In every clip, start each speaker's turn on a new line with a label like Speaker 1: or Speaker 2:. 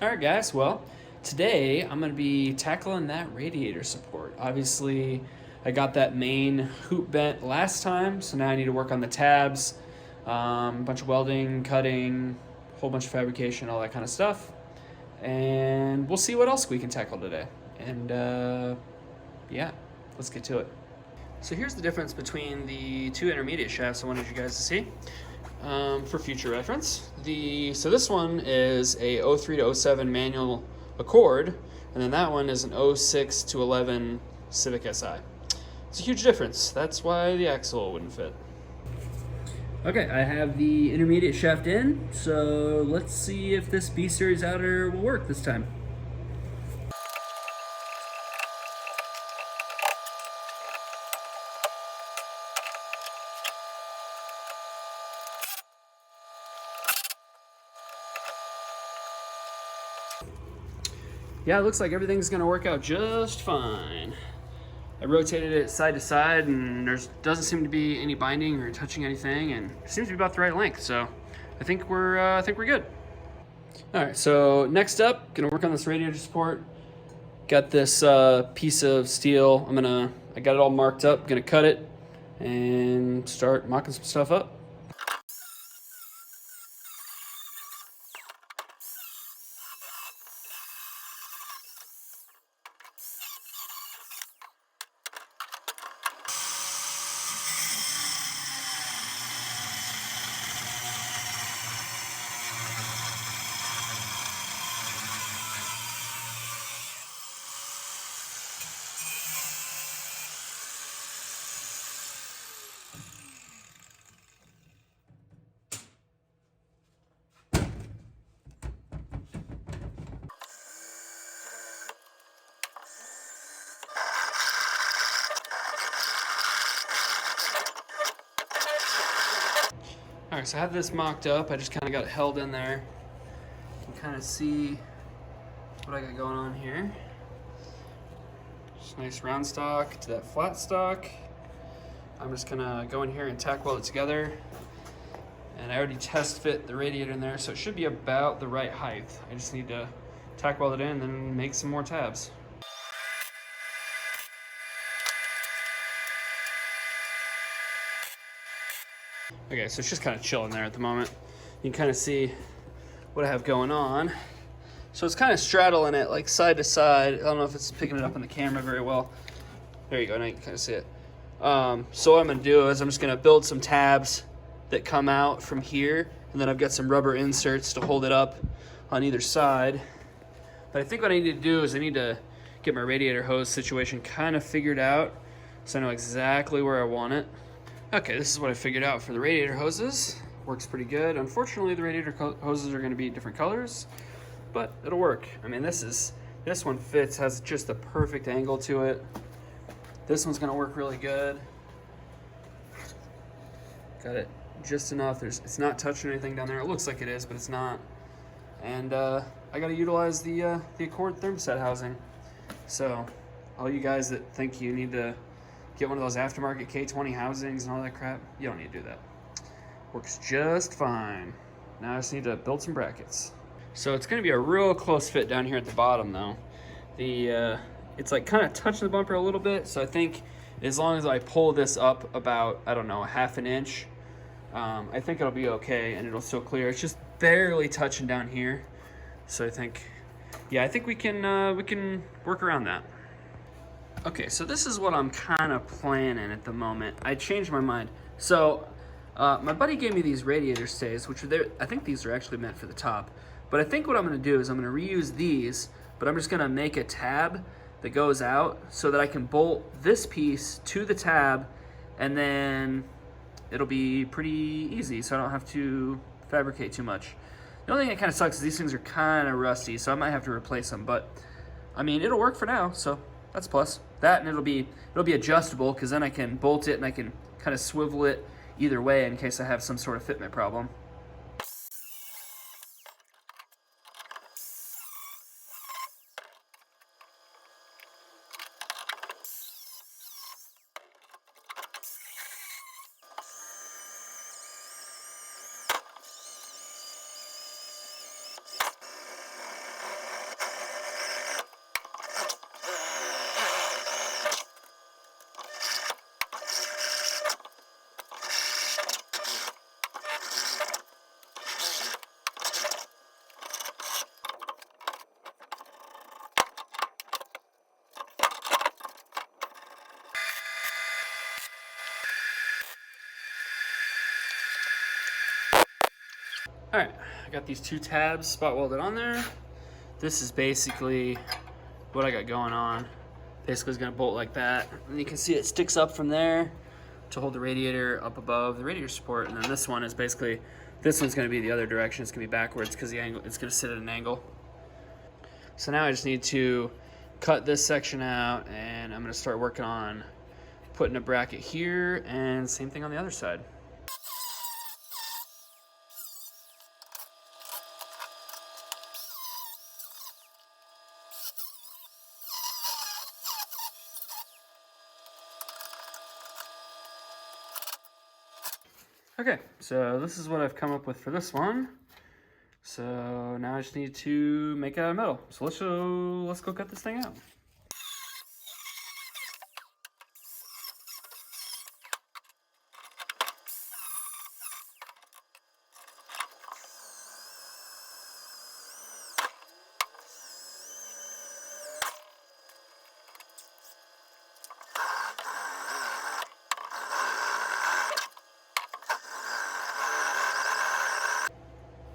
Speaker 1: Alright guys, well, today I'm going to be tackling that radiator support. Obviously, I got that main hoop bent last time, so now I need to work on the tabs, a bunch of welding, cutting, a whole bunch of fabrication, all that kind of stuff. And we'll see what else we can tackle today. And yeah, let's get to it. So here's the difference between the two intermediate shafts I wanted you guys to see. For future reference, so this one is a 03 to 07 manual Accord, and then that one is an 06 to 11 Civic Si. It's a huge difference. That's why the axle wouldn't fit. Okay, I have the intermediate shaft in, so let's see if this B-Series outer will work this time. Yeah, it looks like everything's gonna work out just fine. I rotated it side to side and there doesn't seem to be any binding or touching anything, and it seems to be about the right length, so I think we're good. All right, so next up, gonna work on this radiator support. Got this piece of steel. I got it all marked up, gonna cut it and start mocking some stuff up. All right, so I have this mocked up. I just kind of got it held in there. You can kind of see what I got going on here. Just nice round stock to that flat stock. I'm just gonna go in here and tack weld it together. And I already test fit the radiator in there, so it should be about the right height. I just need to tack weld it in and then make some more tabs. Okay, so it's just kind of chilling there at the moment. You can kind of see what I have going on. So it's kind of straddling it like side to side. I don't know if it's picking it up on the camera very well. There you go, now you can kind of see it. So what I'm gonna do is I'm just gonna build some tabs that come out from here, and then I've got some rubber inserts to hold it up on either side. But I think what I need to do is I need to get my radiator hose situation kind of figured out so I know exactly where I want it. Okay, this is what I figured out for the radiator hoses. Works pretty good. Unfortunately, the radiator hoses are gonna be different colors, but it'll work. I mean, this one fits, has just a perfect angle to it. This one's gonna work really good. Got it just enough. It's not touching anything down there. It looks like it is, but it's not. And I gotta utilize the Accord thermostat housing. So all you guys that think you need to get one of those aftermarket K20 housings and all that crap, you don't need to do that. Works just fine. Now I just need to build some brackets. So it's gonna be a real close fit down here at the bottom though. It's like kind of touching the bumper a little bit, so I think as long as I pull this up about, I don't know, a half an inch, I think it'll be okay and it'll still clear. It's just barely touching down here. So I think we can work around that. Okay, so this is what I'm kind of planning at the moment. I changed my mind. So my buddy gave me these Radiator Stays, which are there. I think these are actually meant for the top. But I think what I'm gonna do is I'm gonna reuse these, but I'm just gonna make a tab that goes out so that I can bolt this piece to the tab, and then it'll be pretty easy, so I don't have to fabricate too much. The only thing that kind of sucks is these things are kind of rusty, so I might have to replace them, but I mean, it'll work for now, so that's a plus. That, and it'll be adjustable, because then I can bolt it and I can kind of swivel it either way in case I have some sort of fitment problem. All right, I got these 2 tabs spot welded on there. This is basically what I got going on. Basically it's gonna bolt like that. And you can see it sticks up from there to hold the radiator up above the radiator support. And then this one is basically, this one's gonna be the other direction. It's gonna be backwards because the angle, it's gonna sit at an angle. So now I just need to cut this section out, and I'm gonna start working on putting a bracket here, and same thing on the other side. Okay, so this is what I've come up with for this one. So now I just need to make it out of metal. So let's go cut this thing out.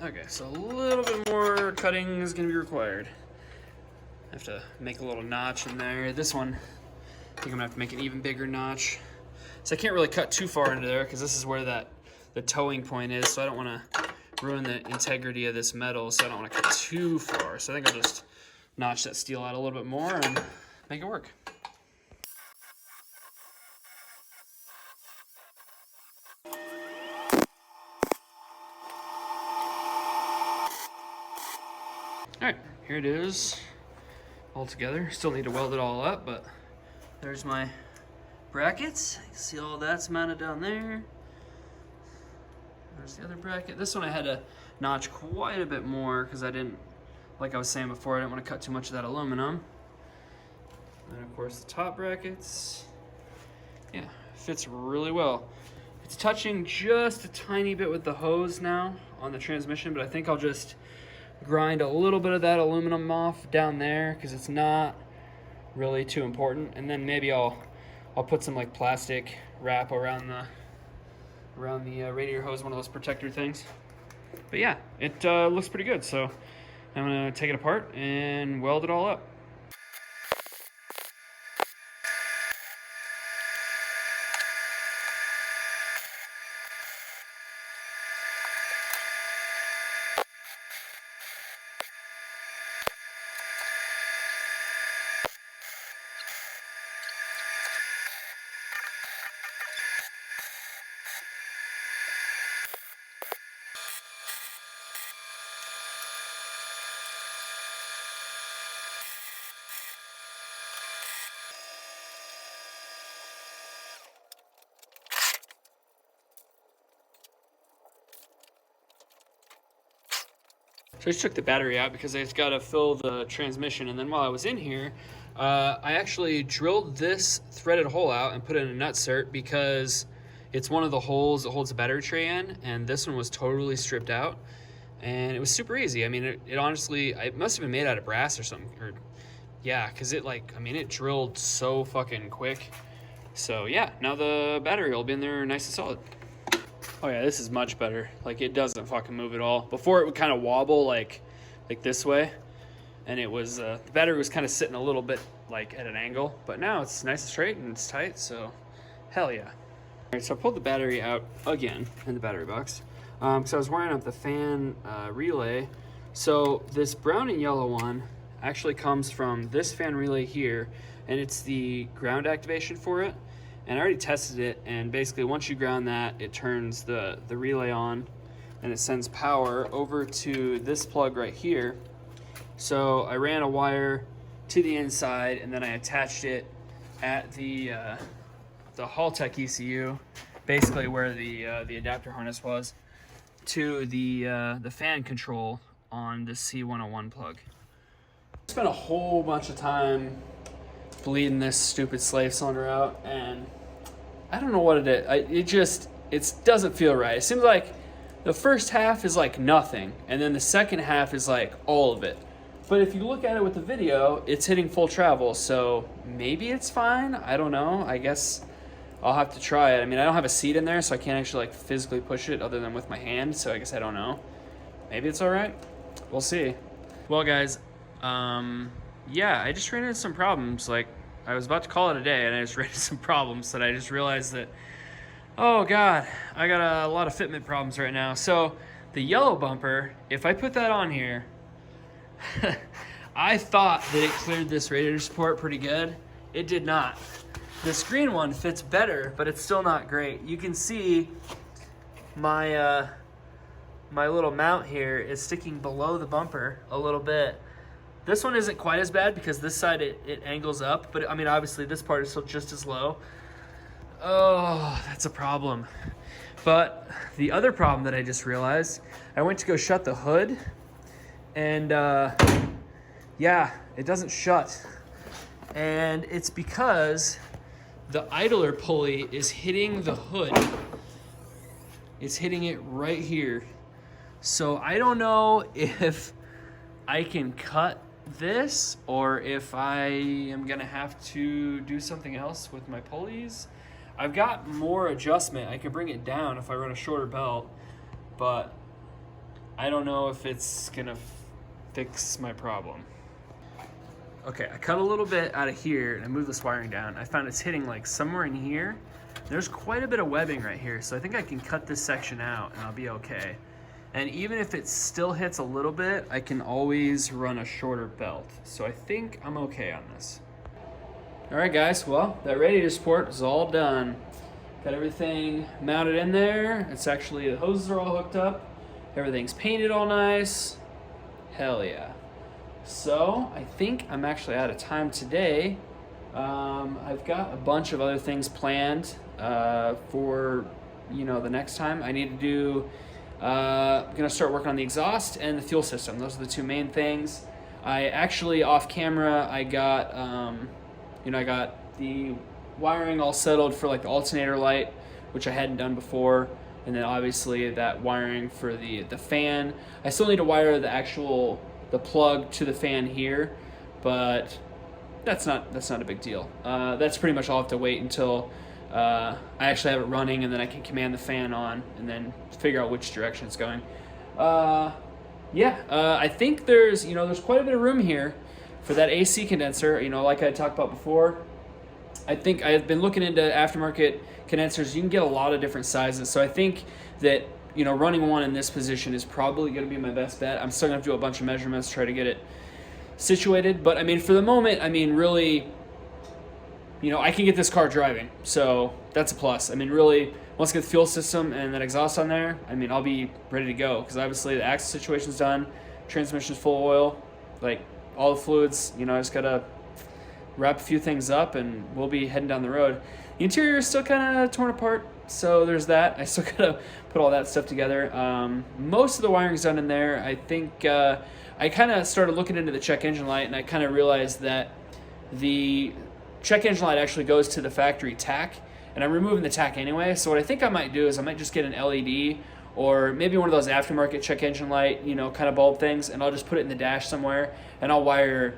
Speaker 1: Okay, so a little bit more cutting is going to be required. I have to make a little notch in there. This one, I think I'm going to have to make an even bigger notch. So I can't really cut too far into there because this is where the towing point is, so I don't want to ruin the integrity of this metal, so I don't want to cut too far. So I think I'll just notch that steel out a little bit more and make it work. Alright, here it is all together. Still need to weld it all up, but there's my brackets. You can see all that's mounted down there. There's the other bracket. This one I had to notch quite a bit more because I didn't, like I was saying before, I didn't want to cut too much of that aluminum. And then of course the top brackets. Yeah, fits really well. It's touching just a tiny bit with the hose now on the transmission, but I think I'll just grind a little bit of that aluminum off down there because it's not really too important, and then maybe I'll put some like plastic wrap around the radiator hose, one of those protector things. But yeah, it looks pretty good, so I'm gonna take it apart and weld it all up. So I just took the battery out because I just got to fill the transmission. And then while I was in here, I actually drilled this threaded hole out and put it in a nutsert because it's one of the holes that holds the battery tray in, and this one was totally stripped out. And it was super easy. I mean, it honestly, it must have been made out of brass or something. Or yeah, because it it drilled so fucking quick. So yeah, now the battery will be in there nice and solid. Oh yeah, this is much better. Like, it doesn't fucking move at all. Before it would kind of wobble like this way, and it was the battery was kind of sitting a little bit like at an angle, but now it's nice and straight and it's tight, so hell yeah. All right, so I pulled the battery out again in the battery box because I was wiring up the fan relay. So this brown and yellow one actually comes from this fan relay here, and it's the ground activation for it. And I already tested it, and basically once you ground that, it turns the relay on, and it sends power over to this plug right here. So I ran a wire to the inside, and then I attached it at the Haltech ECU, basically where the adapter harness was, to the fan control on the C101 plug. I spent a whole bunch of time bleeding this stupid slave cylinder out, and I don't know what it is. It doesn't feel right. It seems like the first half is like nothing, and then the second half is like all of it. But if you look at it with the video, it's hitting full travel, so maybe it's fine. I don't know. I guess I'll have to try it. I mean, I don't have a seat in there, so I can't actually like physically push it other than with my hand, so I guess I don't know. maybe it's all right. We'll see. Well, guys, yeah, I just ran into some problems. Like, I was about to call it a day, and I just ran into some problems that I just realized that, oh God, I got a lot of fitment problems right now. So the yellow bumper, if I put that on here, I thought that it cleared this radiator support pretty good. It did not. This green one fits better, but it's still not great. You can see my my little mount here is sticking below the bumper a little bit. This one isn't quite as bad because this side it angles up, but I mean obviously this part is still just as low. Oh, that's a problem. But the other problem that I just realized, I went to go shut the hood, and yeah, it doesn't shut. And it's because the idler pulley is hitting the hood. It's hitting it right here. So I don't know if I can cut this or if I am gonna have to do something else with my pulleys. I've got more adjustment. I can bring it down if I run a shorter belt, but I don't know if it's gonna fix my problem. Okay, I cut a little bit out of here and I moved this wiring down. I found it's hitting like somewhere in here. There's quite a bit of webbing right here, so I think I can cut this section out and I'll be okay. And even if it still hits a little bit, I can always run a shorter belt. So I think I'm okay on this. All right, guys, well, that radiator support is all done. Got everything mounted in there. It's actually, the hoses are all hooked up. Everything's painted all nice. Hell yeah. So I think I'm actually out of time today. I've got a bunch of other things planned for, you know, the next time. I need to do, I'm gonna start working on the exhaust and the fuel system. Those are the two main things. I actually, off camera, I got, I got the wiring all settled for like the alternator light, which I hadn't done before. And then obviously that wiring for the fan. I still need to wire the plug to the fan here, but that's not a big deal. That's pretty much all I have to wait until I actually have it running, and then I can command the fan on and then figure out which direction it's going. I think there's quite a bit of room here for that AC condenser. Like I talked about before, I think I've been looking into aftermarket condensers. You can get a lot of different sizes, so I think that running one in this position is probably going to be my best bet. I'm still going to have to do a bunch of measurements, try to get it situated. But I mean, for the moment, I mean, really, I can get this car driving. So that's a plus. I mean, really, once I get the fuel system and that exhaust on there, I mean, I'll be ready to go. Because obviously the axle situation's done. Transmission's full of oil. Like, all the fluids, I just got to wrap a few things up and we'll be heading down the road. The interior is still kind of torn apart. So there's that. I still gotta put all that stuff together. Most of the wiring's done in there. I think I kind of started looking into the check engine light, and I kind of realized that the check engine light actually goes to the factory tack, and I'm removing the tack anyway. So what I think I might do is I might just get an LED or maybe one of those aftermarket check engine light, kind of bulb things, and I'll just put it in the dash somewhere, and I'll wire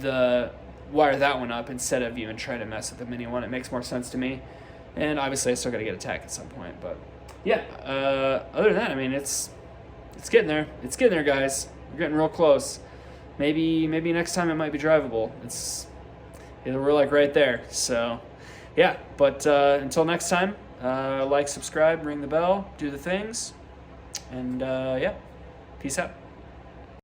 Speaker 1: that one up instead of even trying to mess with the mini one. It makes more sense to me. And obviously I still got to get a tack at some point, but yeah, other than that, I mean, it's getting there. It's getting there, guys. We're getting real close. Maybe next time it might be drivable. We're like right there. So yeah, but until next time, like, subscribe, ring the bell, do the things, and yeah, peace out.